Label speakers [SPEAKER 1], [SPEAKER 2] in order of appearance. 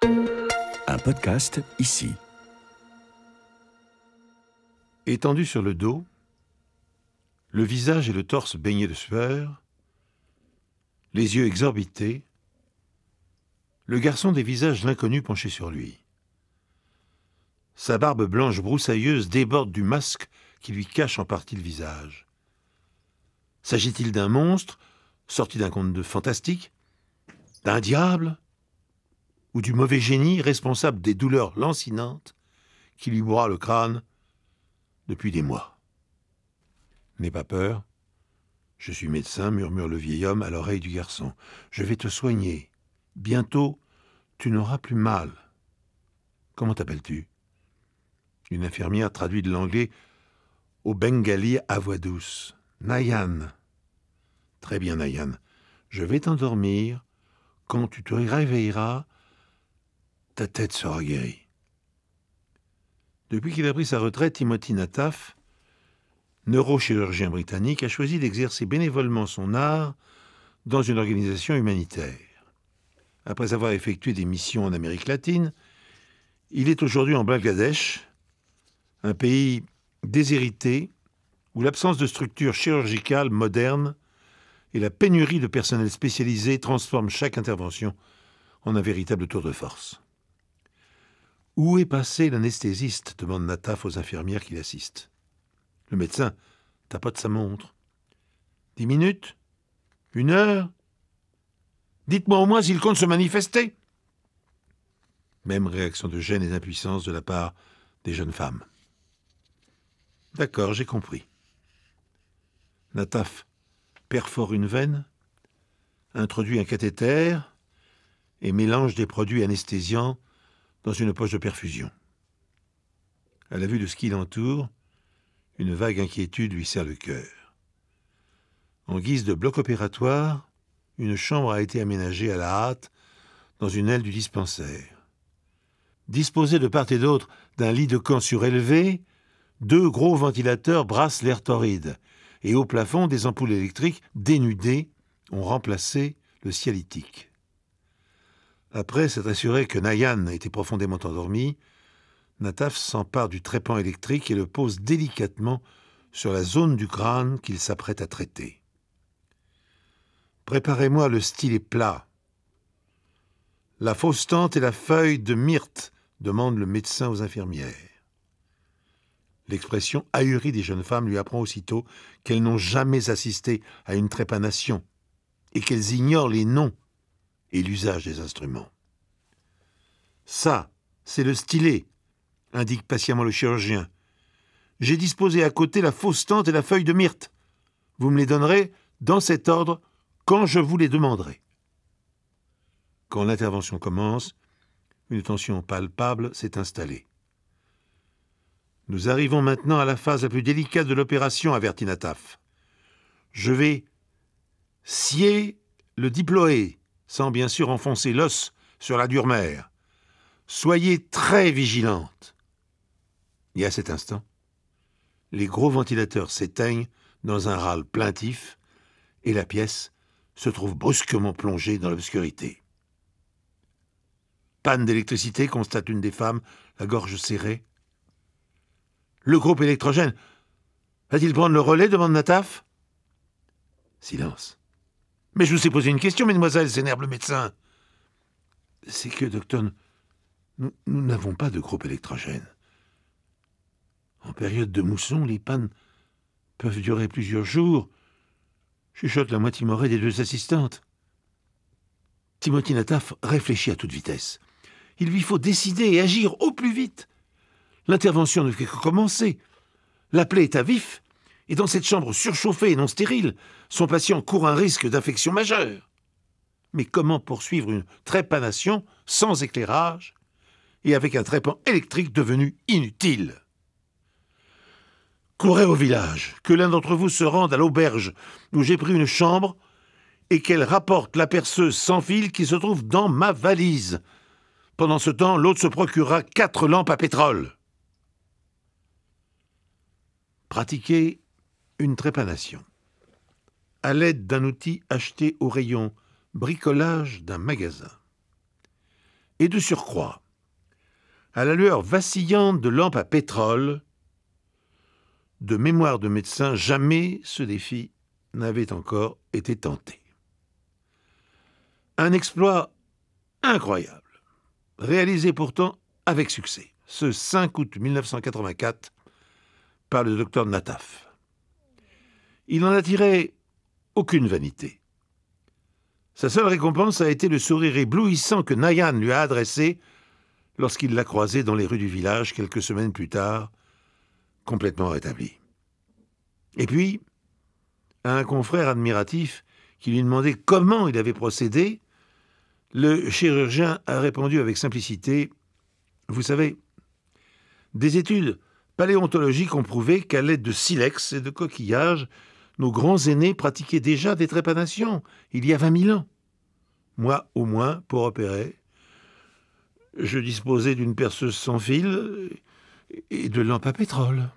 [SPEAKER 1] Un podcast ici.
[SPEAKER 2] Étendu sur le dos, le visage et le torse baignés de sueur, les yeux exorbités, le garçon dévisage l'inconnu penché sur lui. Sa barbe blanche broussailleuse déborde du masque qui lui cache en partie le visage. S'agit-il d'un monstre, sorti d'un conte de fantastique, d'un diable, ou du mauvais génie responsable des douleurs lancinantes qui lui broient le crâne depuis des mois? N'aie pas peur. Je suis médecin, murmure le vieil homme à l'oreille du garçon. Je vais te soigner. Bientôt, tu n'auras plus mal. Comment t'appelles-tu? Une infirmière traduit de l'anglais au bengali à voix douce. Nayan. Très bien, Nayan. Je vais t'endormir. Quand tu te réveilleras, ta tête sera guérie. Depuis qu'il a pris sa retraite, Timothy Nataf, neurochirurgien britannique, a choisi d'exercer bénévolement son art dans une organisation humanitaire. Après avoir effectué des missions en Amérique latine, il est aujourd'hui en Bangladesh, un pays déshérité où l'absence de structures chirurgicales modernes et la pénurie de personnel spécialisé transforment chaque intervention en un véritable tour de force. Où est passé l'anesthésiste? Demande Nataf aux infirmières qui l'assistent. Le médecin tapote sa montre. 10 minutes? 1 heure? Dites-moi au moins s'il compte se manifester. Même réaction de gêne et d'impuissance de la part des jeunes femmes. D'accord, j'ai compris. Nataf perfore une veine, introduit un cathéter et mélange des produits anesthésiants dans une poche de perfusion. À la vue de ce qui l'entoure, une vague inquiétude lui serre le cœur. En guise de bloc opératoire, une chambre a été aménagée à la hâte dans une aile du dispensaire. Disposés de part et d'autre d'un lit de camp surélevé, 2 gros ventilateurs brassent l'air torride, et au plafond, des ampoules électriques dénudées ont remplacé le cialytique. Après s'être assuré que Nayan était profondément endormi, Nataf s'empare du trépan électrique et le pose délicatement sur la zone du crâne qu'il s'apprête à traiter. « Préparez-moi le stylet plat. »« La fausse tente et la feuille de myrte » demande le médecin aux infirmières. L'expression ahurie des jeunes femmes lui apprend aussitôt qu'elles n'ont jamais assisté à une trépanation et qu'elles ignorent les noms et l'usage des instruments. « Ça, c'est le stylet, » indique patiemment le chirurgien. « J'ai disposé à côté la fausse tente et la feuille de myrte. Vous me les donnerez dans cet ordre quand je vous les demanderai. » Quand l'intervention commence, une tension palpable s'est installée. « Nous arrivons maintenant à la phase la plus délicate de l'opération, » avertit Nataf. « Je vais scier le diploé, sans bien sûr enfoncer l'os sur la dure mère. Soyez très vigilante. » Et à cet instant, les gros ventilateurs s'éteignent dans un râle plaintif et la pièce se trouve brusquement plongée dans l'obscurité. « Panne d'électricité » constate une des femmes, la gorge serrée. « Le groupe électrogène va-t-il prendre le relais » demande Nataf. Silence. « Mais je vous ai posé une question, mesdemoiselles » s'énerve le médecin. « C'est que, docteur, nous n'avons pas de groupe électrogène. En période de mousson, les pannes peuvent durer plusieurs jours, » chuchote la moins timorée des 2 assistantes. Timothy Nataf réfléchit à toute vitesse. Il lui faut décider et agir au plus vite. L'intervention ne fait que commencer. La plaie est à vif, et dans cette chambre surchauffée et non stérile, son patient court un risque d'infection majeure. Mais comment poursuivre une trépanation sans éclairage et avec un trépan électrique devenu inutile? « Courez au village, que l'un d'entre vous se rende à l'auberge où j'ai pris une chambre et qu'elle rapporte la perceuse sans fil qui se trouve dans ma valise. Pendant ce temps, l'autre se procurera 4 lampes à pétrole. » Pratiquer une trépanation à l'aide d'un outil acheté au rayon bricolage d'un magasin. Et de surcroît, à la lueur vacillante de lampes à pétrole, de mémoire de médecin, jamais ce défi n'avait encore été tenté. Un exploit incroyable, réalisé pourtant avec succès, ce 5 août 1984, par le docteur Nataf. Il n'en a tiré aucune vanité. Sa seule récompense a été le sourire éblouissant que Nayan lui a adressé lorsqu'il l'a croisé dans les rues du village quelques semaines plus tard, complètement rétabli. Et puis, à un confrère admiratif qui lui demandait comment il avait procédé, le chirurgien a répondu avec simplicité « Vous savez, des études paléontologiques ont prouvé qu'à l'aide de silex et de coquillages, nos grands aînés pratiquaient déjà des trépanations il y a 20 000 ans. Moi, au moins, pour opérer, je disposais d'une perceuse sans fil et de lampes à pétrole. »